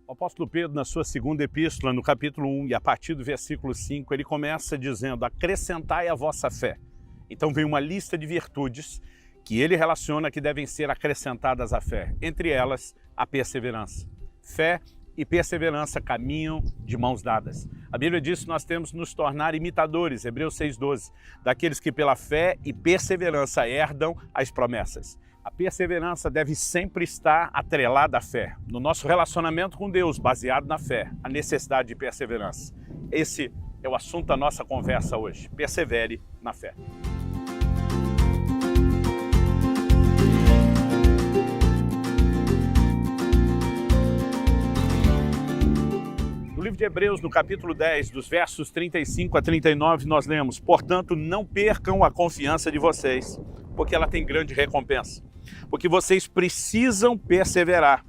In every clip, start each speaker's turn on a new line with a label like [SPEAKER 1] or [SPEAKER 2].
[SPEAKER 1] O apóstolo Pedro, na sua segunda epístola, no capítulo 1 e a partir do versículo 5, ele começa dizendo: acrescentai a vossa fé. Então vem uma lista de virtudes que ele relaciona que devem ser acrescentadas à fé. Entre elas, a perseverança. Fé e perseverança caminham de mãos dadas. A Bíblia diz que nós temos que nos tornar imitadores, Hebreus 6,12, daqueles que pela fé e perseverança herdam as promessas. A perseverança deve sempre estar atrelada à fé. No nosso relacionamento com Deus, baseado na fé, a necessidade de perseverança. Esse é o assunto da nossa conversa hoje. Persevere na fé. No livro de Hebreus, no capítulo 10, dos versos 35 a 39, nós lemos: portanto, não percam a confiança de vocês, porque ela tem grande recompensa. Porque vocês precisam perseverar,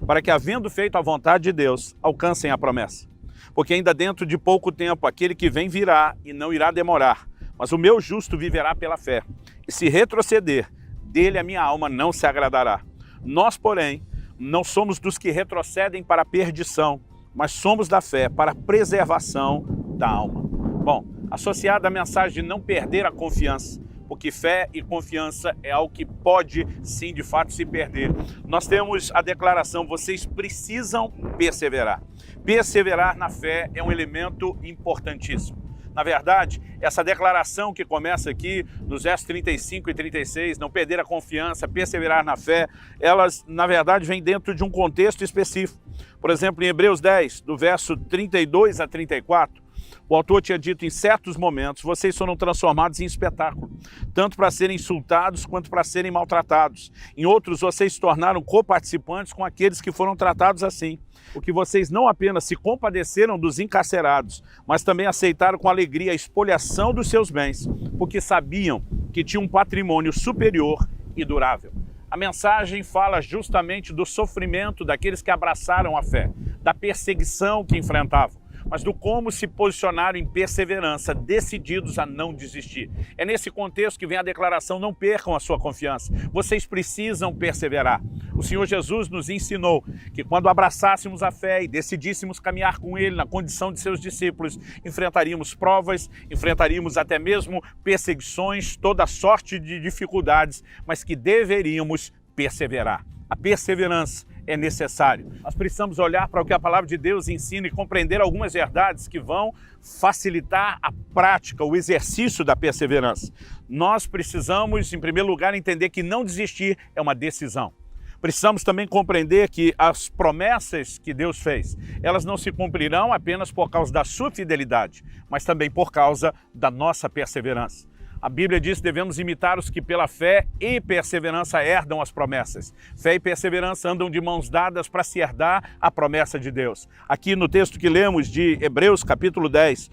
[SPEAKER 1] para que, havendo feito a vontade de Deus, alcancem a promessa. Porque ainda dentro de pouco tempo, aquele que vem virá e não irá demorar, mas o meu justo viverá pela fé. E se retroceder, dele a minha alma não se agradará. Nós, porém, não somos dos que retrocedem para a perdição, mas somos da fé para a preservação da alma. Bom, associada à mensagem de não perder a confiança, porque fé e confiança é algo que pode, sim, de fato, se perder. Nós temos a declaração: vocês precisam perseverar. Perseverar na fé é um elemento importantíssimo. Na verdade, essa declaração que começa aqui nos versos 35 e 36, não perder a confiança, perseverar na fé, elas, na verdade, vêm dentro de um contexto específico. Por exemplo, em Hebreus 10, do verso 32 a 34, o autor tinha dito: em certos momentos vocês foram transformados em espetáculo, tanto para serem insultados quanto para serem maltratados. Em outros vocês se tornaram coparticipantes com aqueles que foram tratados assim. Porque vocês não apenas se compadeceram dos encarcerados, mas também aceitaram com alegria a expoliação dos seus bens, porque sabiam que tinham um patrimônio superior e durável. A mensagem fala justamente do sofrimento daqueles que abraçaram a fé, da perseguição que enfrentavam, mas do como se posicionaram em perseverança, decididos a não desistir. É nesse contexto que vem a declaração: não percam a sua confiança. Vocês precisam perseverar. O Senhor Jesus nos ensinou que quando abraçássemos a fé e decidíssemos caminhar com Ele na condição de seus discípulos, enfrentaríamos provas, enfrentaríamos até mesmo perseguições, toda sorte de dificuldades, mas que deveríamos perseverar. A perseverança é necessário. Nós precisamos olhar para o que a palavra de Deus ensina e compreender algumas verdades que vão facilitar a prática, o exercício da perseverança. Nós precisamos, em primeiro lugar, entender que não desistir é uma decisão. Precisamos também compreender que as promessas que Deus fez, elas não se cumprirão apenas por causa da sua fidelidade, mas também por causa da nossa perseverança. A Bíblia diz que devemos imitar os que pela fé e perseverança herdam as promessas. Fé e perseverança andam de mãos dadas para se herdar a promessa de Deus. Aqui no texto que lemos de Hebreus capítulo 10,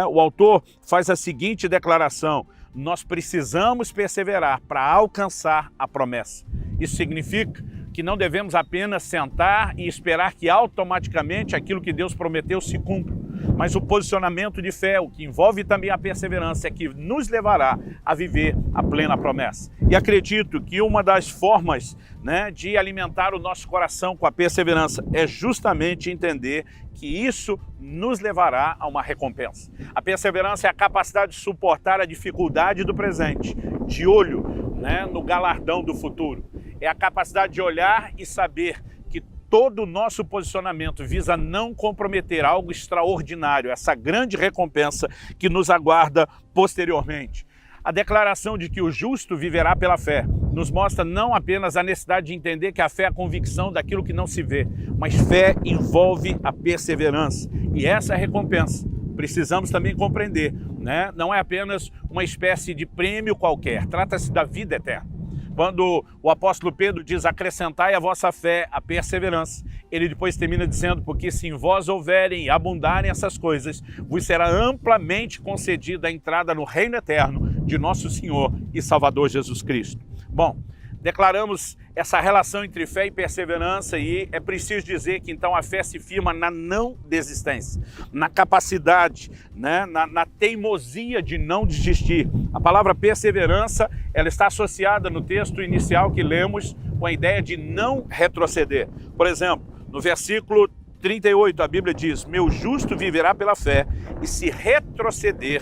[SPEAKER 1] o autor faz a seguinte declaração: nós precisamos perseverar para alcançar a promessa. Isso significa que não devemos apenas sentar e esperar que automaticamente aquilo que Deus prometeu se cumpra. Mas o posicionamento de fé, o que envolve também a perseverança, é que nos levará a viver a plena promessa. E acredito que uma das formas de alimentar o nosso coração com a perseverança é justamente entender que isso nos levará a uma recompensa. A perseverança é a capacidade de suportar a dificuldade do presente, de olho no galardão do futuro. É a capacidade de olhar e saber que todo o nosso posicionamento visa não comprometer algo extraordinário, essa grande recompensa que nos aguarda posteriormente. A declaração de que o justo viverá pela fé nos mostra não apenas a necessidade de entender que a fé é a convicção daquilo que não se vê, mas fé envolve a perseverança. E essa é a recompensa. Precisamos também compreender, não é apenas uma espécie de prêmio qualquer, trata-se da vida eterna. Quando o apóstolo Pedro diz: acrescentai a vossa fé, a perseverança, ele depois termina dizendo: porque se em vós houverem e abundarem essas coisas, vos será amplamente concedida a entrada no reino eterno de nosso Senhor e Salvador Jesus Cristo. Bom, declaramos essa relação entre fé e perseverança e é preciso dizer que então a fé se firma na não desistência, na capacidade, na teimosia de não desistir. A palavra perseverança, ela está associada no texto inicial que lemos com a ideia de não retroceder. Por exemplo, no versículo 38, a Bíblia diz: meu justo viverá pela fé, e se retroceder,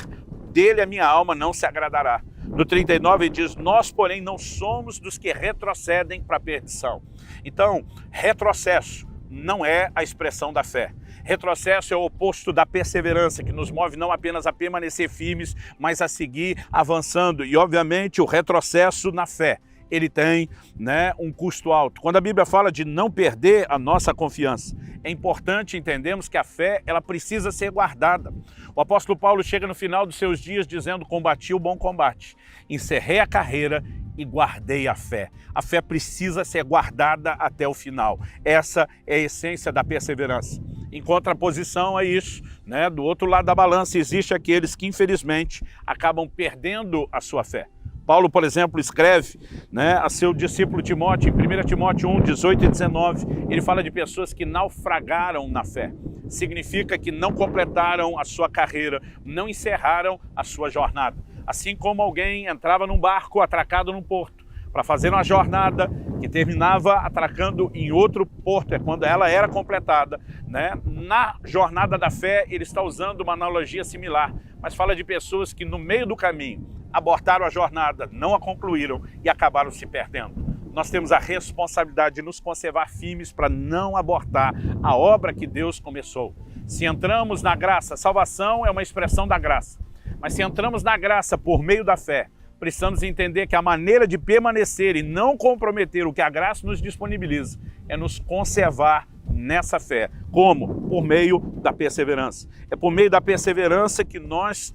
[SPEAKER 1] dele a minha alma não se agradará. No 39 ele diz: nós, porém, não somos dos que retrocedem para a perdição. Então, retrocesso não é a expressão da fé. Retrocesso é o oposto da perseverança, que nos move não apenas a permanecer firmes, mas a seguir avançando. E, obviamente, o retrocesso na fé, ele tem, um custo alto. Quando a Bíblia fala de não perder a nossa confiança, é importante entendermos que a fé, ela precisa ser guardada. O apóstolo Paulo chega no final dos seus dias dizendo: combati o bom combate, encerrei a carreira e guardei a fé. A fé precisa ser guardada até o final. Essa é a essência da perseverança. Em contraposição a isso, do outro lado da balança, existe aqueles que, infelizmente, acabam perdendo a sua fé. Paulo, por exemplo, escreve a seu discípulo Timóteo, em 1 Timóteo 1, 18 e 19, ele fala de pessoas que naufragaram na fé. Significa que não completaram a sua carreira, não encerraram a sua jornada. Assim como alguém entrava num barco atracado num porto para fazer uma jornada que terminava atracando em outro porto, é quando ela era completada. Na jornada da fé, ele está usando uma analogia similar, mas fala de pessoas que no meio do caminho abortaram a jornada, não a concluíram e acabaram se perdendo. Nós temos a responsabilidade de nos conservar firmes para não abortar a obra que Deus começou. Se entramos na graça, salvação é uma expressão da graça, mas se entramos na graça por meio da fé, precisamos entender que a maneira de permanecer e não comprometer o que a graça nos disponibiliza é nos conservar nessa fé. Como? Por meio da perseverança. É por meio da perseverança que nós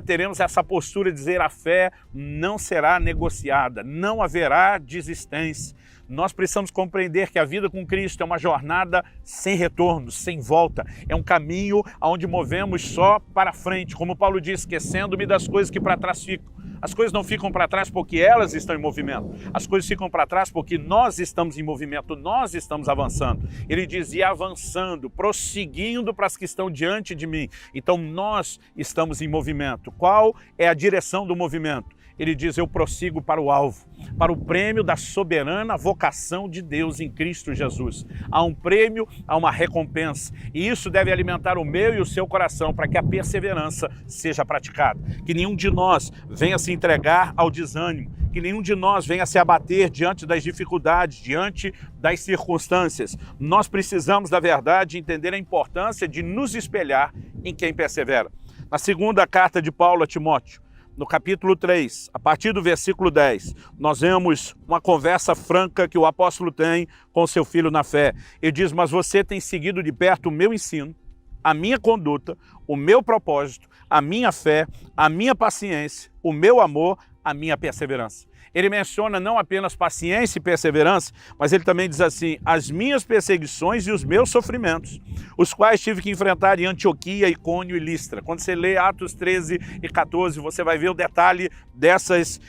[SPEAKER 1] teremos essa postura de dizer: a fé não será negociada, não haverá desistência. Nós precisamos compreender que a vida com Cristo é uma jornada sem retorno, sem volta. É um caminho onde movemos só para frente. Como Paulo diz: esquecendo-me das coisas que para trás ficam. As coisas não ficam para trás porque elas estão em movimento. As coisas ficam para trás porque nós estamos em movimento, nós estamos avançando. Ele dizia avançando, prosseguindo para as que estão diante de mim. Então nós estamos em movimento. Qual é a direção do movimento? Ele diz: eu prossigo para o alvo, para o prêmio da soberana vocação de Deus em Cristo Jesus. Há um prêmio, há uma recompensa. E isso deve alimentar o meu e o seu coração para que a perseverança seja praticada. Que nenhum de nós venha se entregar ao desânimo. Que nenhum de nós venha se abater diante das dificuldades, diante das circunstâncias. Nós precisamos, da verdade, entender a importância de nos espelhar em quem persevera. Na segunda carta de Paulo a Timóteo, no capítulo 3, a partir do versículo 10, nós vemos uma conversa franca que o apóstolo tem com seu filho na fé. Ele diz: mas você tem seguido de perto o meu ensino, a minha conduta, o meu propósito, a minha fé, a minha paciência, o meu amor, a minha perseverança. Ele menciona não apenas paciência e perseverança, mas ele também diz assim: as minhas perseguições e os meus sofrimentos, os quais tive que enfrentar em Antioquia, Icônio e Listra. Quando você lê Atos 13 e 14, você vai ver o detalhe desses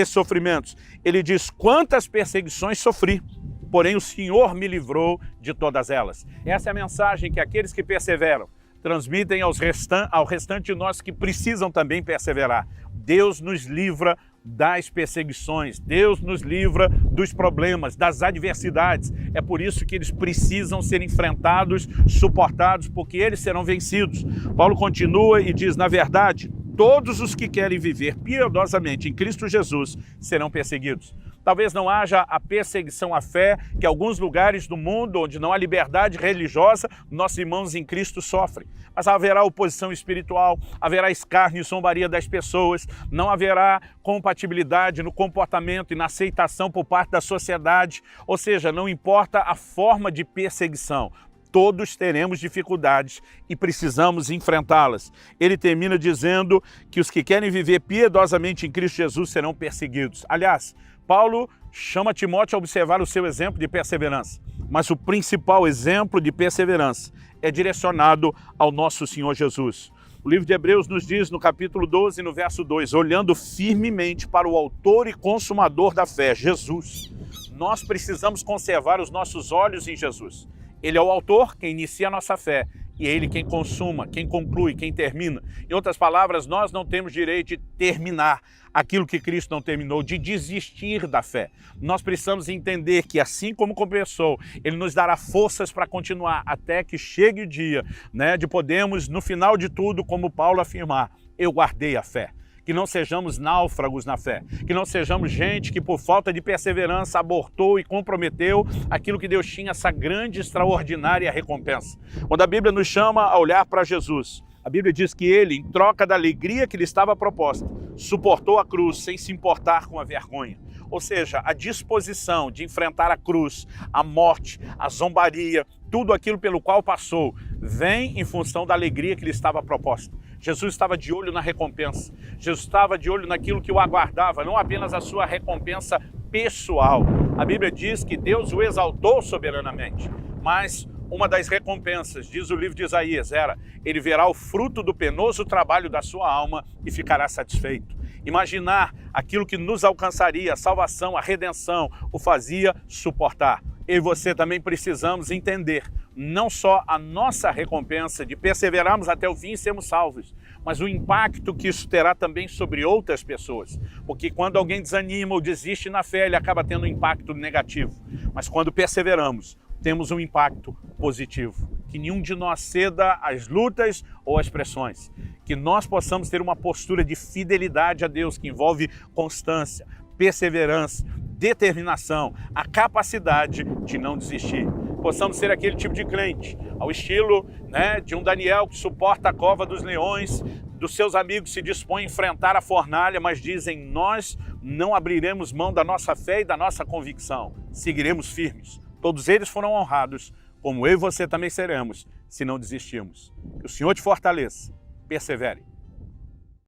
[SPEAKER 1] sofrimentos. Ele diz: quantas perseguições sofri, porém o Senhor me livrou de todas elas. Essa é a mensagem que aqueles que perseveram transmitem ao restante de nós que precisam também perseverar. Deus nos livra das perseguições, Deus nos livra dos problemas, das adversidades. É por isso que eles precisam ser enfrentados, suportados, porque eles serão vencidos. Paulo continua e diz: na verdade, todos os que querem viver piedosamente em Cristo Jesus serão perseguidos. Talvez não haja a perseguição à fé que alguns lugares do mundo onde não há liberdade religiosa, nossos irmãos em Cristo sofrem. Mas haverá oposição espiritual, haverá escárnio e zombaria das pessoas, não haverá compatibilidade no comportamento e na aceitação por parte da sociedade. Ou seja, não importa a forma de perseguição, todos teremos dificuldades e precisamos enfrentá-las. Ele termina dizendo que os que querem viver piedosamente em Cristo Jesus serão perseguidos. Aliás, Paulo chama Timóteo a observar o seu exemplo de perseverança, mas o principal exemplo de perseverança é direcionado ao nosso Senhor Jesus. O livro de Hebreus nos diz no capítulo 12, no verso 2, olhando firmemente para o autor e consumador da fé, Jesus. Nós precisamos conservar os nossos olhos em Jesus. Ele é o autor que inicia a nossa fé e é Ele quem consuma, quem conclui, quem termina. Em outras palavras, nós não temos direito de terminar aquilo que Cristo não terminou, de desistir da fé. Nós precisamos entender que assim como começou, Ele nos dará forças para continuar até que chegue o dia, né, de podermos, no final de tudo, como Paulo afirmar, eu guardei a fé. Que não sejamos náufragos na fé, que não sejamos gente que por falta de perseverança abortou e comprometeu aquilo que Deus tinha, essa grande, extraordinária recompensa. Quando a Bíblia nos chama a olhar para Jesus, a Bíblia diz que Ele, em troca da alegria que lhe estava proposta, suportou a cruz sem se importar com a vergonha. Ou seja, a disposição de enfrentar a cruz, a morte, a zombaria, tudo aquilo pelo qual passou, vem em função da alegria que lhe estava proposta. Jesus estava de olho na recompensa. Jesus estava de olho naquilo que o aguardava, não apenas a sua recompensa pessoal. A Bíblia diz que Deus o exaltou soberanamente, mas uma das recompensas, diz o livro de Isaías, era: ele verá o fruto do penoso trabalho da sua alma e ficará satisfeito. Imaginar aquilo que nos alcançaria, a salvação, a redenção, o fazia suportar. Eu e você também precisamos entender não só a nossa recompensa de perseverarmos até o fim e sermos salvos, mas o impacto que isso terá também sobre outras pessoas. Porque quando alguém desanima ou desiste na fé, ele acaba tendo um impacto negativo. Mas quando perseveramos, temos um impacto positivo. Que nenhum de nós ceda às lutas ou às pressões. Que nós possamos ter uma postura de fidelidade a Deus, que envolve constância, perseverança, determinação, a capacidade de não desistir. Possamos ser aquele tipo de crente, ao estilo, né, de um Daniel que suporta a cova dos leões, dos seus amigos se dispõem a enfrentar a fornalha, mas dizem: nós não abriremos mão da nossa fé e da nossa convicção, seguiremos firmes. Todos eles foram honrados, como eu e você também seremos, se não desistirmos. Que o Senhor te fortaleça, persevere.